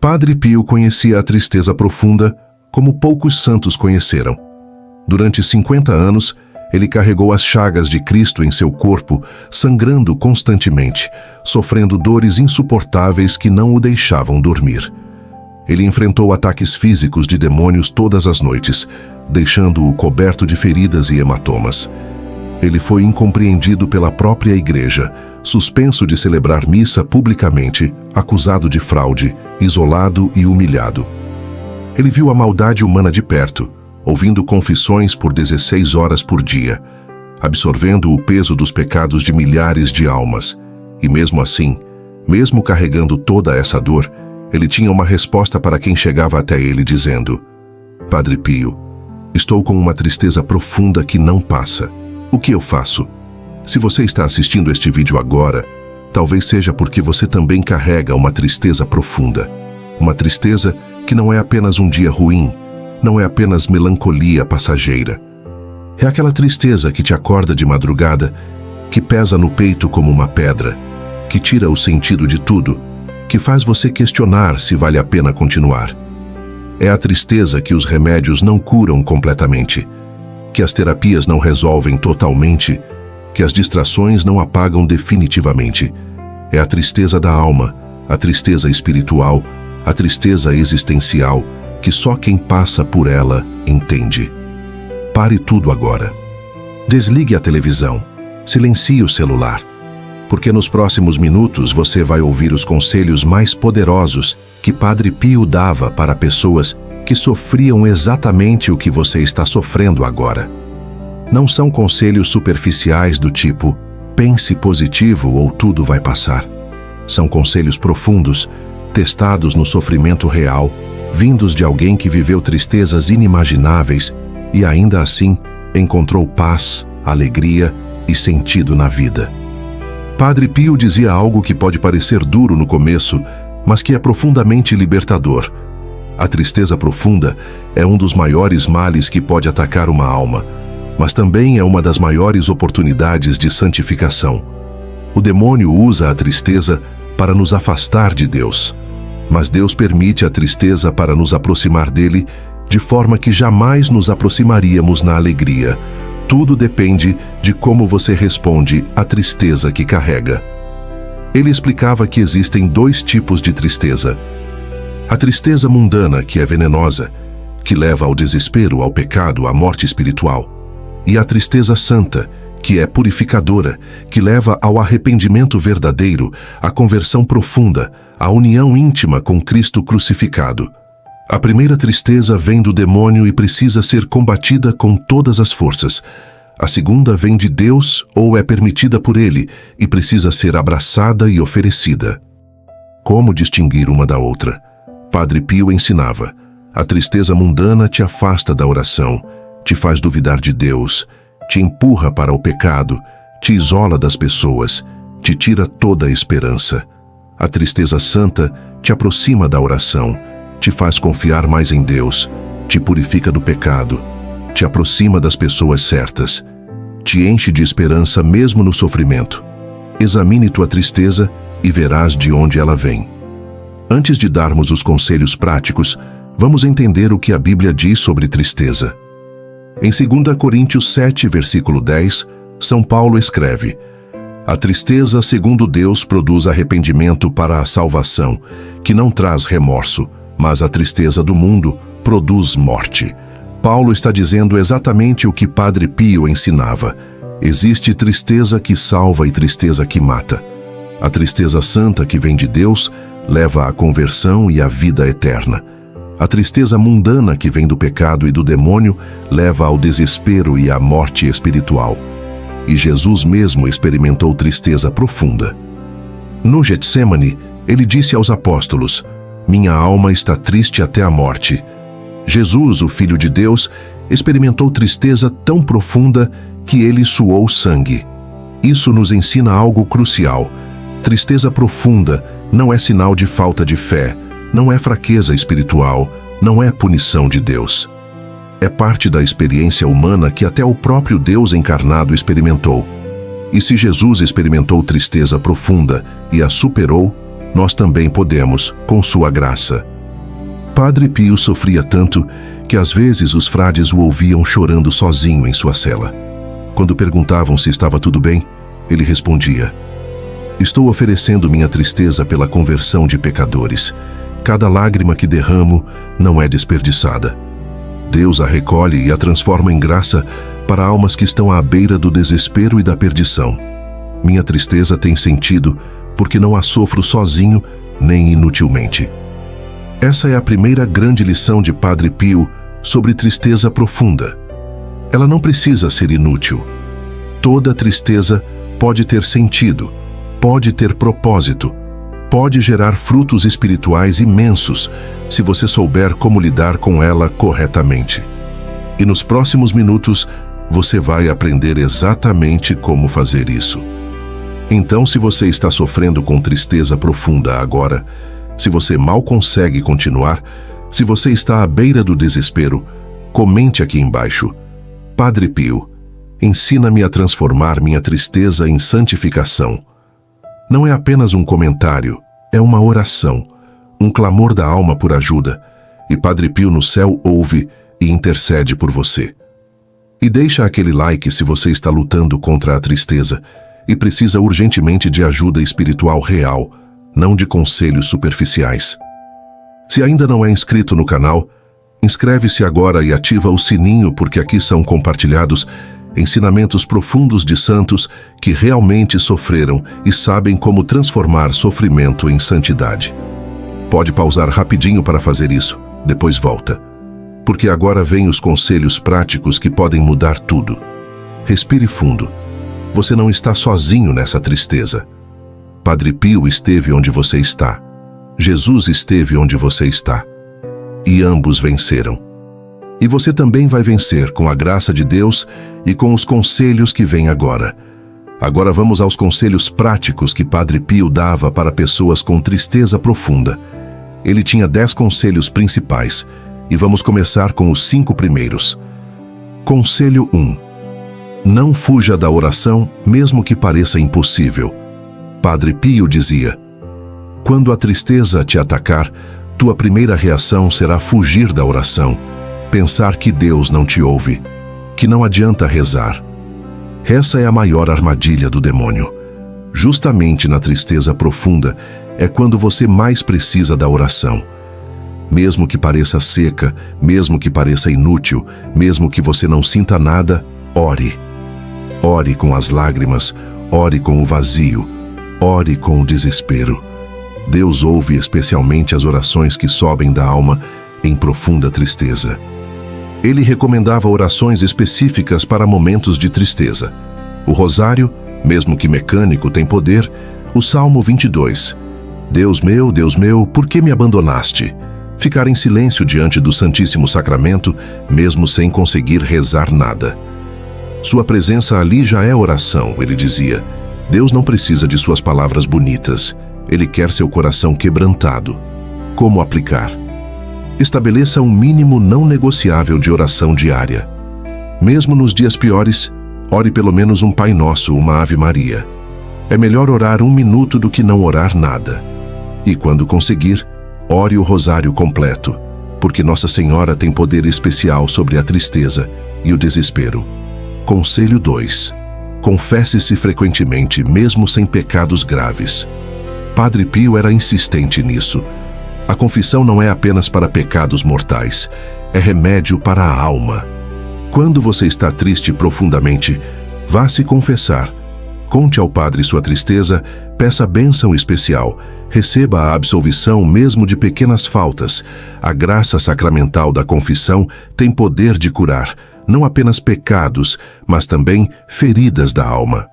Padre Pio conhecia a tristeza profunda como poucos santos conheceram. Durante 50 anos, ele carregou as chagas de Cristo em seu corpo, sangrando constantemente, sofrendo dores insuportáveis que não o deixavam dormir. Ele enfrentou ataques físicos de demônios todas as noites, deixando-o coberto de feridas e hematomas. Ele foi incompreendido pela própria igreja, suspenso de celebrar missa publicamente, acusado de fraude, isolado e humilhado. Ele viu a maldade humana de perto, ouvindo confissões por 16 horas por dia, absorvendo o peso dos pecados de milhares de almas. E mesmo assim, mesmo carregando toda essa dor, ele tinha uma resposta para quem chegava até ele dizendo: Padre Pio, estou com uma tristeza profunda que não passa. O que eu faço? Se você está assistindo este vídeo agora, talvez seja porque você também carrega uma tristeza profunda. Uma tristeza que não é apenas um dia ruim, não é apenas melancolia passageira. É aquela tristeza que te acorda de madrugada, que pesa no peito como uma pedra, que tira o sentido de tudo, que faz você questionar se vale a pena continuar. É a tristeza que os remédios não curam completamente, que as terapias não resolvem totalmente, que as distrações não apagam definitivamente. É a tristeza da alma, a tristeza espiritual, a tristeza existencial, que só quem passa por ela entende. Pare tudo agora. Desligue a televisão, silencie o celular, porque nos próximos minutos você vai ouvir os conselhos mais poderosos que Padre Pio dava para pessoas que sofriam exatamente o que você está sofrendo agora. Não são conselhos superficiais do tipo, pense positivo ou tudo vai passar. São conselhos profundos, testados no sofrimento real, vindos de alguém que viveu tristezas inimagináveis e ainda assim encontrou paz, alegria e sentido na vida. Padre Pio dizia algo que pode parecer duro no começo, mas que é profundamente libertador. A tristeza profunda é um dos maiores males que pode atacar uma alma, mas também é uma das maiores oportunidades de santificação. O demônio usa a tristeza para nos afastar de Deus, mas Deus permite a tristeza para nos aproximar dele, de forma que jamais nos aproximaríamos na alegria. Tudo depende de como você responde à tristeza que carrega. Ele explicava que existem dois tipos de tristeza. A tristeza mundana, que é venenosa, que leva ao desespero, ao pecado, à morte espiritual. E a tristeza santa, que é purificadora, que leva ao arrependimento verdadeiro, à conversão profunda, à união íntima com Cristo crucificado. A primeira tristeza vem do demônio e precisa ser combatida com todas as forças. A segunda vem de Deus ou é permitida por Ele e precisa ser abraçada e oferecida. Como distinguir uma da outra? Padre Pio ensinava: a tristeza mundana te afasta da oração, te faz duvidar de Deus, te empurra para o pecado, te isola das pessoas, te tira toda a esperança. A tristeza santa te aproxima da oração, te faz confiar mais em Deus, te purifica do pecado, te aproxima das pessoas certas, te enche de esperança mesmo no sofrimento. Examine tua tristeza e verás de onde ela vem. Antes de darmos os conselhos práticos, vamos entender o que a Bíblia diz sobre tristeza. Em 2 Coríntios 7, versículo 10, São Paulo escreve: a tristeza, segundo Deus, produz arrependimento para a salvação, que não traz remorso, mas a tristeza do mundo produz morte. Paulo está dizendo exatamente o que Padre Pio ensinava. Existe tristeza que salva e tristeza que mata. A tristeza santa que vem de Deus leva à conversão e à vida eterna. A tristeza mundana que vem do pecado e do demônio leva ao desespero e à morte espiritual. E Jesus mesmo experimentou tristeza profunda. No Getsêmani, ele disse aos apóstolos: minha alma está triste até a morte. Jesus, o Filho de Deus, experimentou tristeza tão profunda que ele suou sangue. Isso nos ensina algo crucial. Tristeza profunda não é sinal de falta de fé, não é fraqueza espiritual, não é punição de Deus. É parte da experiência humana que até o próprio Deus encarnado experimentou. E se Jesus experimentou tristeza profunda e a superou, nós também podemos, com sua graça. Padre Pio sofria tanto que às vezes os frades o ouviam chorando sozinho em sua cela. Quando perguntavam se estava tudo bem, ele respondia: "Estou oferecendo minha tristeza pela conversão de pecadores. Cada lágrima que derramo não é desperdiçada. Deus a recolhe e a transforma em graça para almas que estão à beira do desespero e da perdição. Minha tristeza tem sentido porque não a sofro sozinho nem inutilmente." Essa é a primeira grande lição de Padre Pio sobre tristeza profunda. Ela não precisa ser inútil. Toda tristeza pode ter sentido, pode ter propósito, pode gerar frutos espirituais imensos se você souber como lidar com ela corretamente. E nos próximos minutos você vai aprender exatamente como fazer isso. Então, se você está sofrendo com tristeza profunda agora, se você mal consegue continuar, se você está à beira do desespero, comente aqui embaixo: "Padre Pio, ensina-me a transformar minha tristeza em santificação." Não é apenas um comentário, é uma oração, um clamor da alma por ajuda, e Padre Pio no céu ouve e intercede por você. E deixa aquele like se você está lutando contra a tristeza e precisa urgentemente de ajuda espiritual real, não de conselhos superficiais. Se ainda não é inscrito no canal, inscreve-se agora e ativa o sininho, porque aqui são compartilhados ensinamentos profundos de santos que realmente sofreram e sabem como transformar sofrimento em santidade. Pode pausar rapidinho para fazer isso, depois volta, porque agora vem os conselhos práticos que podem mudar tudo. Respire fundo. Você não está sozinho nessa tristeza. Padre Pio esteve onde você está. Jesus esteve onde você está. E ambos venceram. E você também vai vencer com a graça de Deus e com os conselhos que vêm agora. Agora vamos aos conselhos práticos que Padre Pio dava para pessoas com tristeza profunda. Ele tinha 10 conselhos principais e vamos começar com os 5 primeiros. Conselho 1. Não fuja da oração, mesmo que pareça impossível. Padre Pio dizia: "Quando a tristeza te atacar, tua primeira reação será fugir da oração, pensar que Deus não te ouve, que não adianta rezar." Essa é a maior armadilha do demônio. Justamente na tristeza profunda é quando você mais precisa da oração. Mesmo que pareça seca, mesmo que pareça inútil, mesmo que você não sinta nada, ore. Ore com as lágrimas, ore com o vazio, ore com o desespero. Deus ouve especialmente as orações que sobem da alma em profunda tristeza. Ele recomendava orações específicas para momentos de tristeza. O rosário, mesmo que mecânico, tem poder. O Salmo 22. Deus meu, por que me abandonaste? Ficar em silêncio diante do Santíssimo Sacramento, mesmo sem conseguir rezar nada. Sua presença ali já é oração, ele dizia. Deus não precisa de suas palavras bonitas. Ele quer seu coração quebrantado. Como aplicar? Estabeleça um mínimo não negociável de oração diária. Mesmo nos dias piores, ore pelo menos um Pai Nosso, uma Ave Maria. É melhor orar 1 minuto do que não orar nada. E quando conseguir, ore o rosário completo, porque Nossa Senhora tem poder especial sobre a tristeza e o desespero. Conselho 2. Confesse-se frequentemente, mesmo sem pecados graves. Padre Pio era insistente nisso. A confissão não é apenas para pecados mortais, é remédio para a alma. Quando você está triste profundamente, vá se confessar. Conte ao Padre sua tristeza, peça bênção especial, receba a absolvição mesmo de pequenas faltas. A graça sacramental da confissão tem poder de curar, não apenas pecados, mas também feridas da alma.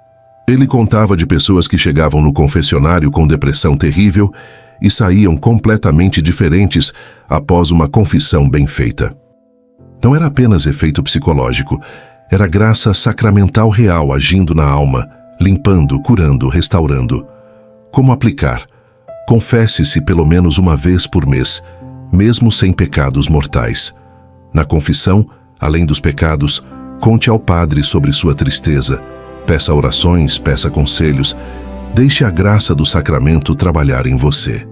Ele contava de pessoas que chegavam no confessionário com depressão terrível e saíam completamente diferentes após uma confissão bem feita. Não era apenas efeito psicológico, era graça sacramental real agindo na alma, limpando, curando, restaurando. Como aplicar? Confesse-se pelo menos uma vez por mês, mesmo sem pecados mortais. Na confissão, além dos pecados, conte ao Padre sobre sua tristeza. Peça orações, peça conselhos. Deixe a graça do sacramento trabalhar em você.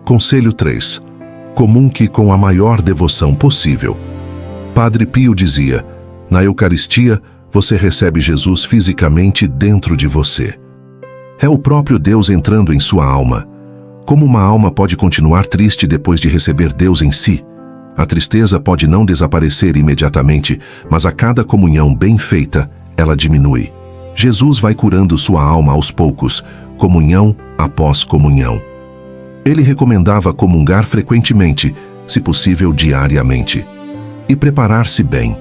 Conselho 3. comungue com a maior devoção possível. Padre Pio dizia: na Eucaristia, você recebe Jesus fisicamente dentro de você. É o próprio Deus entrando em sua alma. Como uma alma pode continuar triste depois de receber Deus em si? A tristeza pode não desaparecer imediatamente, mas a cada comunhão bem feita, ela diminui. Jesus vai curando sua alma aos poucos, comunhão após comunhão. Ele recomendava comungar frequentemente, se possível diariamente. E preparar-se bem.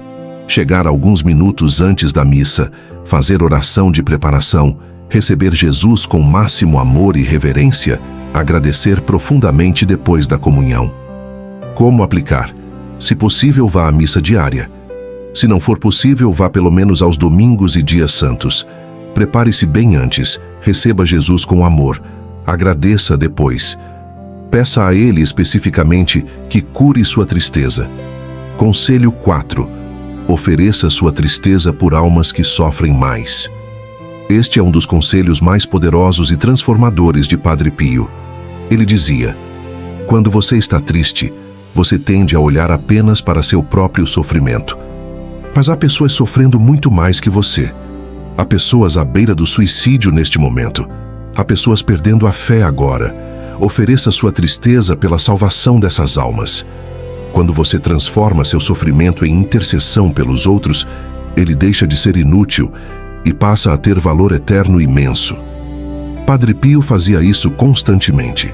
Chegar alguns minutos antes da missa, fazer oração de preparação, receber Jesus com máximo amor e reverência, agradecer profundamente depois da comunhão. Como aplicar? Se possível, vá à missa diária. Se não for possível, vá pelo menos aos domingos e dias santos. Prepare-se bem antes, receba Jesus com amor, agradeça depois. Peça a Ele especificamente que cure sua tristeza. Conselho 4. Ofereça sua tristeza por almas que sofrem mais. Este é um dos conselhos mais poderosos e transformadores de Padre Pio. Ele dizia: quando você está triste, você tende a olhar apenas para seu próprio sofrimento. Mas há pessoas sofrendo muito mais que você. Há pessoas à beira do suicídio neste momento. Há pessoas perdendo a fé agora. Ofereça sua tristeza pela salvação dessas almas. Quando você transforma seu sofrimento em intercessão pelos outros, ele deixa de ser inútil e passa a ter valor eterno imenso. Padre Pio fazia isso constantemente.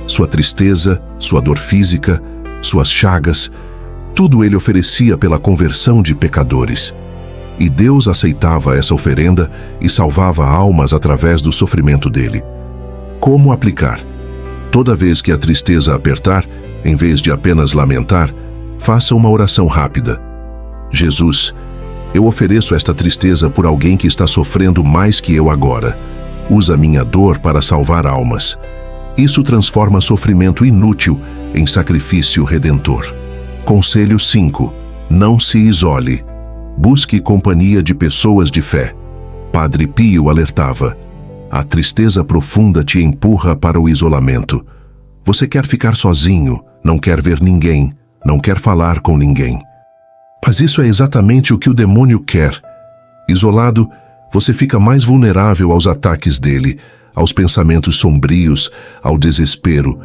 Sua tristeza, sua dor física, suas chagas, tudo ele oferecia pela conversão de pecadores. E Deus aceitava essa oferenda e salvava almas através do sofrimento dele. Como aplicar? Toda vez que a tristeza apertar, em vez de apenas lamentar, faça uma oração rápida. Jesus, eu ofereço esta tristeza por alguém que está sofrendo mais que eu agora. Usa minha dor para salvar almas. Isso transforma sofrimento inútil em sacrifício redentor. Conselho 5. Não se isole. Busque companhia de pessoas de fé. Padre Pio alertava: a tristeza profunda te empurra para o isolamento. Você quer ficar sozinho, não quer ver ninguém, não quer falar com ninguém. Mas isso é exatamente o que o demônio quer. Isolado, você fica mais vulnerável aos ataques dele, aos pensamentos sombrios, ao desespero.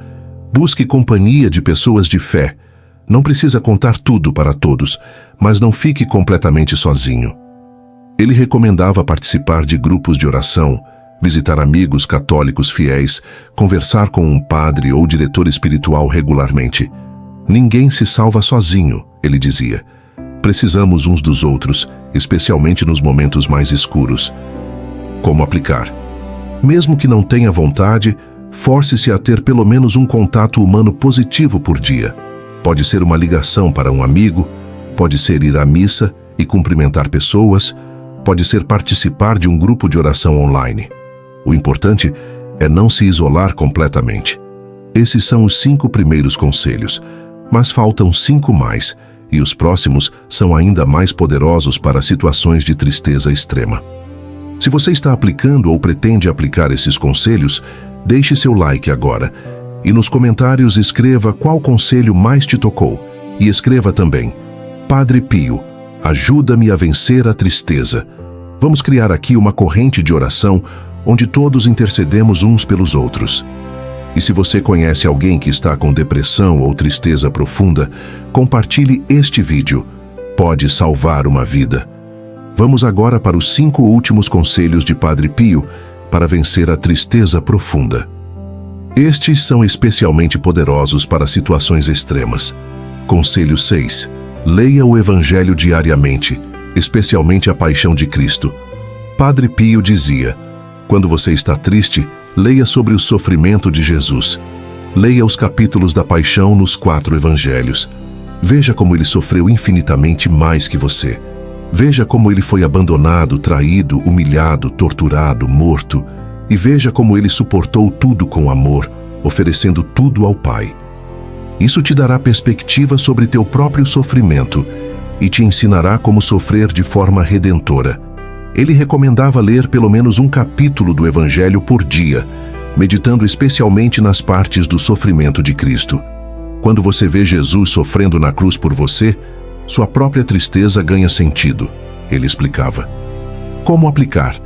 Busque companhia de pessoas de fé. Não precisa contar tudo para todos, mas não fique completamente sozinho. Ele recomendava participar de grupos de oração, visitar amigos católicos fiéis, conversar com um padre ou diretor espiritual regularmente. Ninguém se salva sozinho, ele dizia. Precisamos uns dos outros, especialmente nos momentos mais escuros. Como aplicar? Mesmo que não tenha vontade, force-se a ter pelo menos um contato humano positivo por dia. Pode ser uma ligação para um amigo, pode ser ir à missa e cumprimentar pessoas, pode ser participar de um grupo de oração online. O importante é não se isolar completamente. Esses são os 5 primeiros conselhos, mas faltam 5 mais, e os próximos são ainda mais poderosos para situações de tristeza extrema. Se você está aplicando ou pretende aplicar esses conselhos, deixe seu like agora e nos comentários escreva qual conselho mais te tocou. E escreva também: Padre Pio, ajuda-me a vencer a tristeza. Vamos criar aqui uma corrente de oração onde todos intercedemos uns pelos outros. E se você conhece alguém que está com depressão ou tristeza profunda, compartilhe este vídeo. Pode salvar uma vida. Vamos agora para os 5 últimos conselhos de Padre Pio para vencer a tristeza profunda. Estes são especialmente poderosos para situações extremas. Conselho 6. Leia o Evangelho diariamente, especialmente a Paixão de Cristo. Padre Pio dizia: quando você está triste, leia sobre o sofrimento de Jesus. Leia os capítulos da Paixão nos 4 Evangelhos. Veja como ele sofreu infinitamente mais que você. Veja como ele foi abandonado, traído, humilhado, torturado, morto. E veja como ele suportou tudo com amor, oferecendo tudo ao Pai. Isso te dará perspectiva sobre teu próprio sofrimento e te ensinará como sofrer de forma redentora. Ele recomendava ler pelo menos um capítulo do Evangelho por dia, meditando especialmente nas partes do sofrimento de Cristo. Quando você vê Jesus sofrendo na cruz por você, sua própria tristeza ganha sentido, ele explicava. Como aplicar?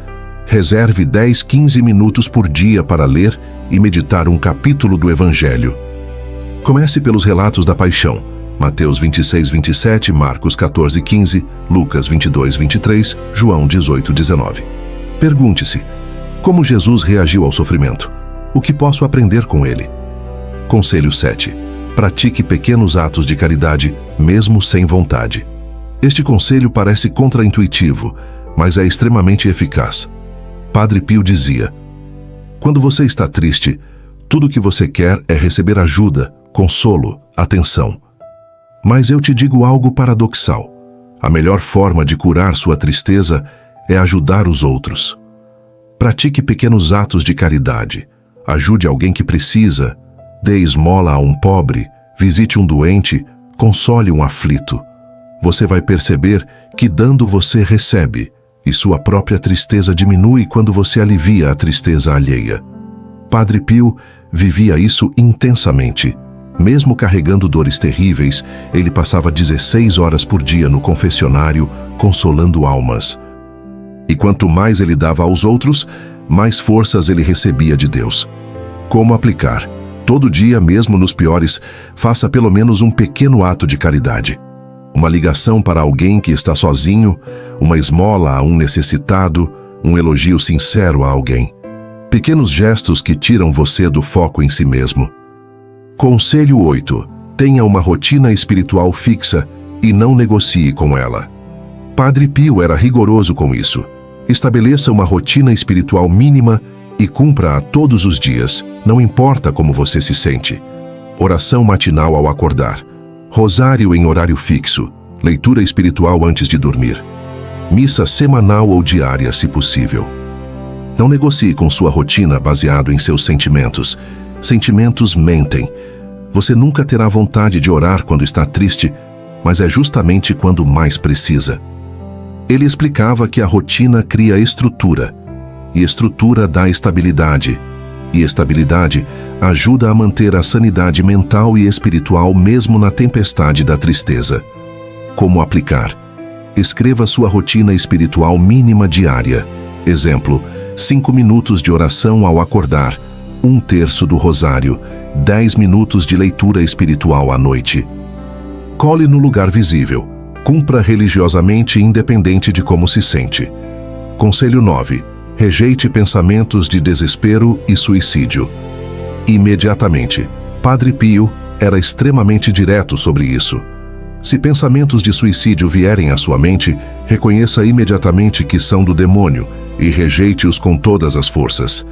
Reserve 10-15 minutos por dia para ler e meditar um capítulo do Evangelho. Comece pelos relatos da paixão, Mateus 26:27, Marcos 14:15, Lucas 22:23, João 18:19. Pergunte-se: como Jesus reagiu ao sofrimento? O que posso aprender com ele? Conselho 7. Pratique pequenos atos de caridade, mesmo sem vontade. Este conselho parece contraintuitivo, mas é extremamente eficaz. Padre Pio dizia: quando você está triste, tudo o que você quer é receber ajuda, consolo, atenção. Mas eu te digo algo paradoxal. A melhor forma de curar sua tristeza é ajudar os outros. Pratique pequenos atos de caridade. Ajude alguém que precisa. Dê esmola a um pobre, visite um doente, console um aflito. Você vai perceber que dando você recebe, e sua própria tristeza diminui quando você alivia a tristeza alheia. Padre Pio vivia isso intensamente. Mesmo carregando dores terríveis, ele passava 16 horas por dia no confessionário, consolando almas. E quanto mais ele dava aos outros, mais forças ele recebia de Deus. Como aplicar? Todo dia, mesmo nos piores, faça pelo menos um pequeno ato de caridade. Uma ligação para alguém que está sozinho, uma esmola a um necessitado, um elogio sincero a alguém. Pequenos gestos que tiram você do foco em si mesmo. Conselho 8. Tenha uma rotina espiritual fixa e não negocie com ela. Padre Pio era rigoroso com isso. Estabeleça uma rotina espiritual mínima e cumpra-a todos os dias, não importa como você se sente. Oração matinal ao acordar. Rosário em horário fixo. Leitura espiritual antes de dormir. Missa semanal ou diária, se possível. Não negocie com sua rotina baseado em seus sentimentos. Sentimentos mentem. Você nunca terá vontade de orar quando está triste, mas é justamente quando mais precisa. Ele explicava que a rotina cria estrutura, e estrutura dá estabilidade, e estabilidade ajuda a manter a sanidade mental e espiritual mesmo na tempestade da tristeza. Como aplicar? Escreva sua rotina espiritual mínima diária. Exemplo: 5 minutos de oração ao acordar, 1/3 do rosário, 10 minutos de leitura espiritual à noite. Cole no lugar visível. Cumpra religiosamente independente de como se sente. Conselho 9. Rejeite pensamentos de desespero e suicídio. Imediatamente. Padre Pio era extremamente direto sobre isso. Se pensamentos de suicídio vierem à sua mente, reconheça imediatamente que são do demônio e rejeite-os com todas as forças.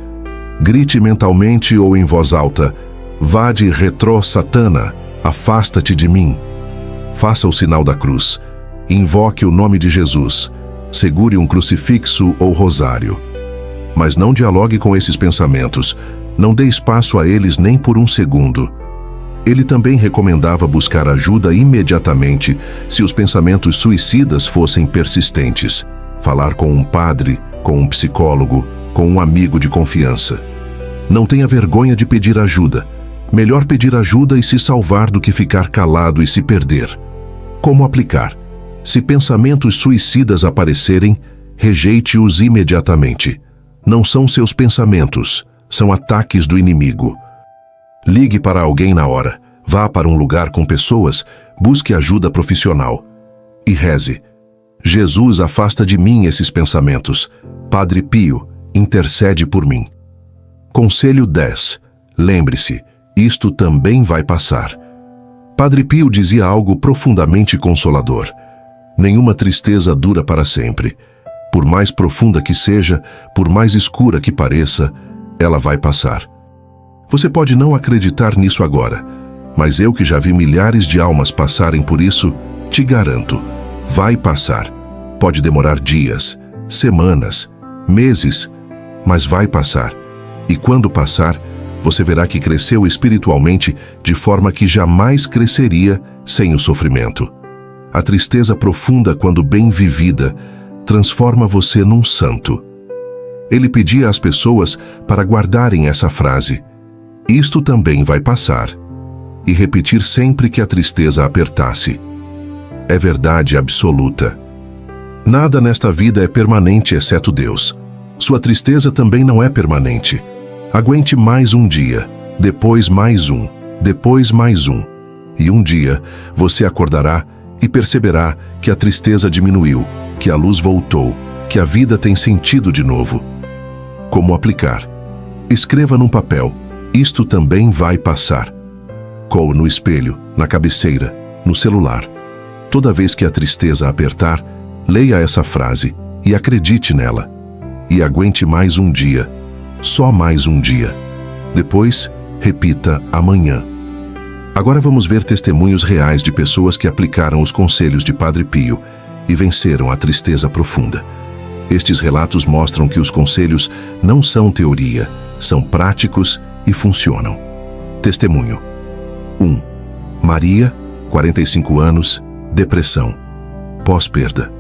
Grite mentalmente ou em voz alta: vade retro Satana, afasta-te de mim. Faça o sinal da cruz. Invoque o nome de Jesus. Segure um crucifixo ou rosário. Mas não dialogue com esses pensamentos. Não dê espaço a eles nem por um segundo. Ele também recomendava buscar ajuda imediatamente se os pensamentos suicidas fossem persistentes. Falar com um padre, com um psicólogo, com um amigo de confiança. Não tenha vergonha de pedir ajuda. Melhor pedir ajuda e se salvar do que ficar calado e se perder. Como aplicar? Se pensamentos suicidas aparecerem, rejeite-os imediatamente. Não são seus pensamentos, são ataques do inimigo. Ligue para alguém na hora, vá para um lugar com pessoas, busque ajuda profissional. E reze: Jesus, afasta de mim esses pensamentos. Padre Pio, intercede por mim. Conselho 10. Lembre-se, isto também vai passar. Padre Pio dizia algo profundamente consolador. Nenhuma tristeza dura para sempre. Por mais profunda que seja, por mais escura que pareça, ela vai passar. Você pode não acreditar nisso agora, mas eu que já vi milhares de almas passarem por isso, te garanto, vai passar. Pode demorar dias, semanas, meses, mas vai passar. E quando passar, você verá que cresceu espiritualmente de forma que jamais cresceria sem o sofrimento. A tristeza profunda, quando bem vivida, transforma você num santo. Ele pedia às pessoas para guardarem essa frase: isto também vai passar. e repetir sempre que a tristeza apertasse. É verdade absoluta. Nada nesta vida é permanente exceto Deus. Sua tristeza também não é permanente. Aguente mais um dia, depois mais um, depois mais um. E um dia você acordará e perceberá que a tristeza diminuiu, que a luz voltou, que a vida tem sentido de novo. Como aplicar? Escreva num papel: isto também vai passar. Cole no espelho, na cabeceira, no celular. Toda vez que a tristeza apertar, leia essa frase e acredite nela. E aguente mais um dia, só mais um dia. Depois, repita amanhã. Agora vamos ver testemunhos reais de pessoas que aplicaram os conselhos de Padre Pio e venceram a tristeza profunda. Estes relatos mostram que os conselhos não são teoria, são práticos e funcionam. Testemunho 1. Maria, 45 anos, depressão, pós-perda.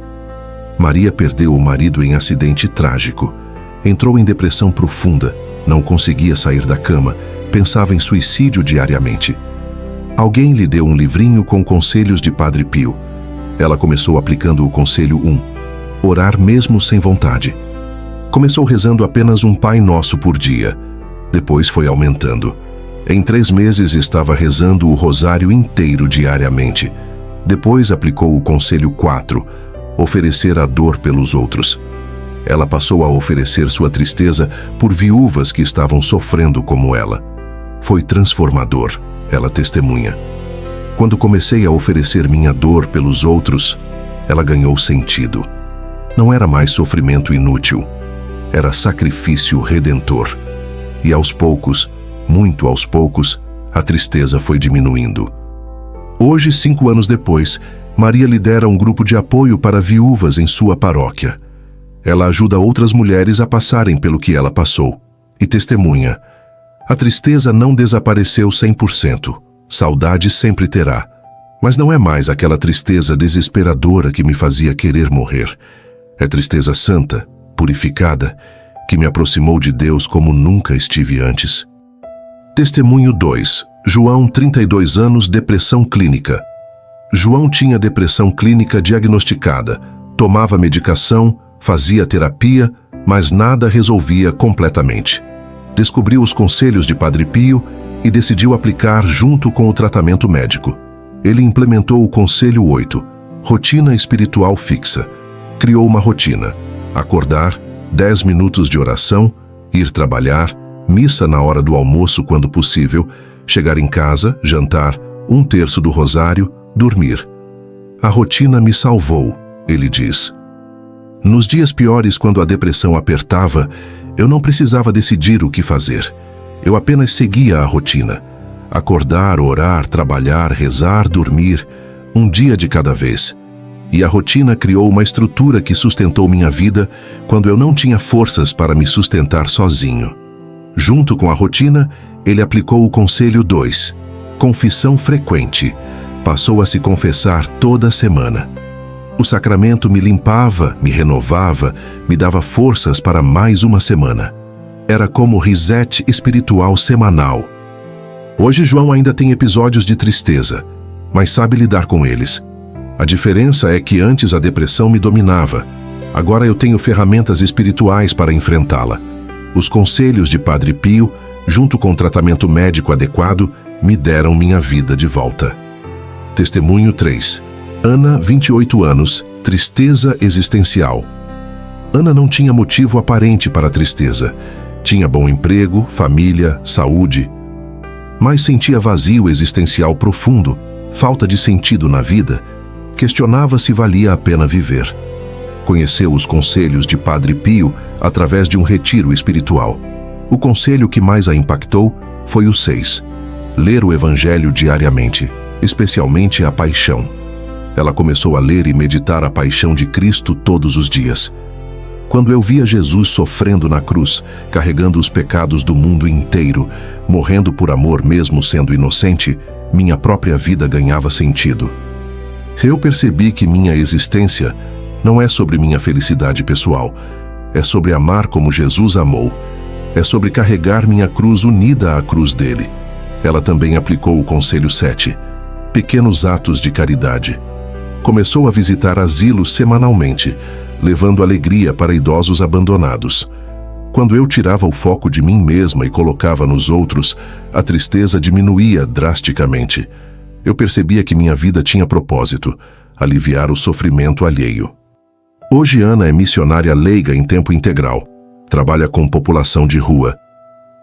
Maria perdeu o marido em acidente trágico. Entrou em depressão profunda, não conseguia sair da cama, pensava em suicídio diariamente. Alguém lhe deu um livrinho com conselhos de Padre Pio. Ela começou aplicando o conselho 1, orar mesmo sem vontade. Começou rezando apenas um Pai Nosso por dia. Depois foi aumentando. Em 3 meses estava rezando o rosário inteiro diariamente. Depois aplicou o conselho 4, oferecer a dor pelos outros. Ela passou a oferecer sua tristeza por viúvas que estavam sofrendo como ela. Foi transformador, ela testemunha. Quando comecei a oferecer minha dor pelos outros, ela ganhou sentido. Não era mais sofrimento inútil, era sacrifício redentor. E aos poucos, muito aos poucos, a tristeza foi diminuindo. Hoje, 5 anos depois, Maria lidera um grupo de apoio para viúvas em sua paróquia. Ela ajuda outras mulheres a passarem pelo que ela passou. E testemunha: a tristeza não desapareceu 100%. Saudade sempre terá. Mas não é mais aquela tristeza desesperadora que me fazia querer morrer. É tristeza santa, purificada, que me aproximou de Deus como nunca estive antes. Testemunho 2. João, 32 anos, depressão clínica. João tinha depressão clínica diagnosticada, tomava medicação, fazia terapia, mas nada resolvia completamente. Descobriu os conselhos de Padre Pio e decidiu aplicar junto com o tratamento médico. Ele implementou o conselho 8, rotina espiritual fixa. Criou uma rotina: acordar, 10 minutos de oração, ir trabalhar, missa na hora do almoço quando possível, chegar em casa, jantar, 1/3 do rosário, dormir. A rotina me salvou, ele diz. Nos dias piores, quando a depressão apertava, eu não precisava decidir o que fazer. Eu apenas seguia a rotina. Acordar, orar, trabalhar, rezar, dormir, um dia de cada vez. E a rotina criou uma estrutura que sustentou minha vida quando eu não tinha forças para me sustentar sozinho. Junto com a rotina, ele aplicou o conselho 2, confissão frequente. Passou a se confessar toda semana. O sacramento me limpava, me renovava, me dava forças para mais uma semana. Era como reset espiritual semanal. Hoje João ainda tem episódios de tristeza, mas sabe lidar com eles. A diferença é que antes a depressão me dominava. Agora eu tenho ferramentas espirituais para enfrentá-la. Os conselhos de Padre Pio, junto com o tratamento médico adequado, me deram minha vida de volta. Testemunho 3. Ana, 28 anos, tristeza existencial. Ana não tinha motivo aparente para a tristeza. Tinha bom emprego, família, saúde. Mas sentia vazio existencial profundo, falta de sentido na vida. Questionava se valia a pena viver. Conheceu os conselhos de Padre Pio através de um retiro espiritual. O conselho que mais a impactou foi o 6. Ler o Evangelho diariamente, especialmente a Paixão. Ela começou a ler e meditar a paixão de Cristo todos os dias. Quando eu via Jesus sofrendo na cruz, carregando os pecados do mundo inteiro, morrendo por amor mesmo sendo inocente, minha própria vida ganhava sentido. Eu percebi que minha existência não é sobre minha felicidade pessoal, é sobre amar como Jesus amou, é sobre carregar minha cruz unida à cruz dele. ela também aplicou o Conselho 7, pequenos atos de caridade. Começou a visitar asilos semanalmente, levando alegria para idosos abandonados. Quando eu tirava o foco de mim mesma e colocava nos outros, a tristeza diminuía drasticamente. Eu percebia que minha vida tinha propósito, aliviar o sofrimento alheio. Hoje Ana é missionária leiga em tempo integral. Trabalha com população de rua.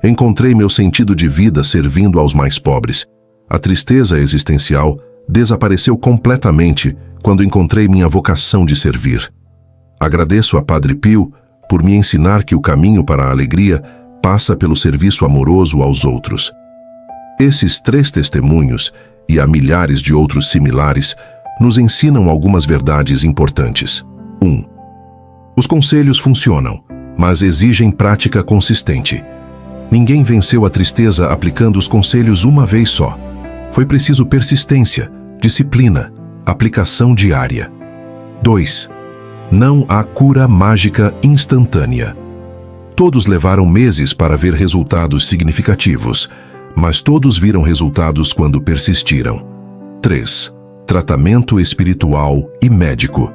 Encontrei meu sentido de vida servindo aos mais pobres. A tristeza existencial desapareceu completamente quando encontrei minha vocação de servir. Agradeço a Padre Pio por me ensinar que o caminho para a alegria passa pelo serviço amoroso aos outros. Esses 3 testemunhos, e há milhares de outros similares, nos ensinam algumas verdades importantes. 1. Os conselhos funcionam, mas exigem prática consistente. Ninguém venceu a tristeza aplicando os conselhos uma vez só. Foi preciso persistência, disciplina, aplicação diária. 2. Não há cura mágica instantânea. Todos levaram meses para ver resultados significativos, mas todos viram resultados quando persistiram. 3. Tratamento espiritual e médico.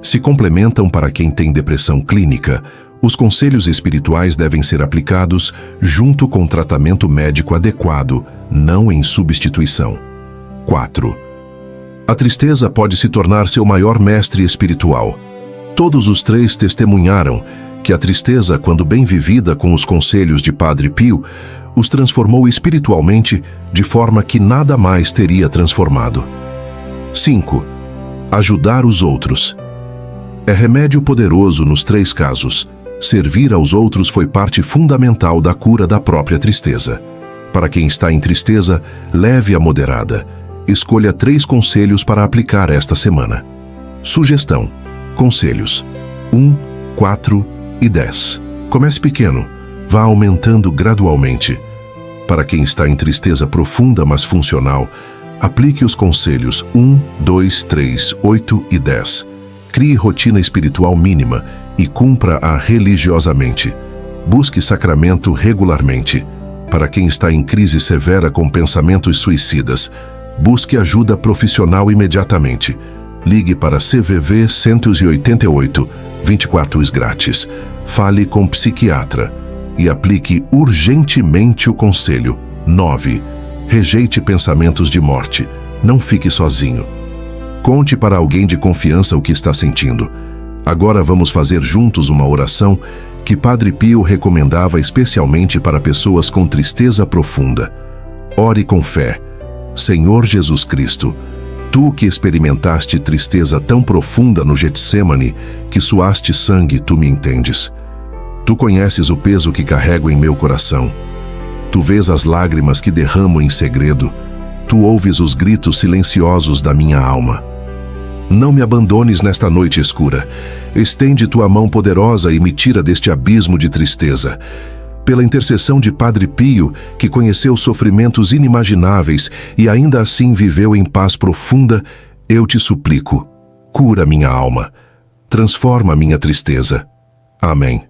Se complementam para quem tem depressão clínica, os conselhos espirituais devem ser aplicados junto com tratamento médico adequado, não em substituição. 4. A tristeza pode se tornar seu maior mestre espiritual. Todos os 3 testemunharam que a tristeza, quando bem vivida com os conselhos de Padre Pio, os transformou espiritualmente de forma que nada mais teria transformado. 5. Ajudar os outros. É remédio poderoso nos 3 casos. Servir aos outros foi parte fundamental da cura da própria tristeza. Para quem está em tristeza, leve a moderada. Escolha 3 conselhos para aplicar esta semana. Sugestão: conselhos 1, 4 e 10. Comece pequeno, vá aumentando gradualmente. Para quem está em tristeza profunda, mas funcional, aplique os conselhos 1, 2, 3, 8 e 10. Crie rotina espiritual mínima e cumpra-a religiosamente. Busque sacramento regularmente. Para quem está em crise severa com pensamentos suicidas, busque ajuda profissional imediatamente. Ligue para CVV 188, 24 grátis. Fale com psiquiatra e aplique urgentemente o conselho 9. Rejeite pensamentos de morte. Não fique sozinho. Conte para alguém de confiança o que está sentindo. Agora vamos fazer juntos uma oração que Padre Pio recomendava especialmente para pessoas com tristeza profunda. Ore com fé. Senhor Jesus Cristo, Tu que experimentaste tristeza tão profunda no Getsêmani, que suaste sangue, Tu me entendes. Tu conheces o peso que carrego em meu coração. Tu vês as lágrimas que derramo em segredo. Tu ouves os gritos silenciosos da minha alma. Não me abandones nesta noite escura. Estende Tua mão poderosa e me tira deste abismo de tristeza. Pela intercessão de Padre Pio, que conheceu sofrimentos inimagináveis e ainda assim viveu em paz profunda, eu te suplico, cura minha alma, transforma minha tristeza. Amém.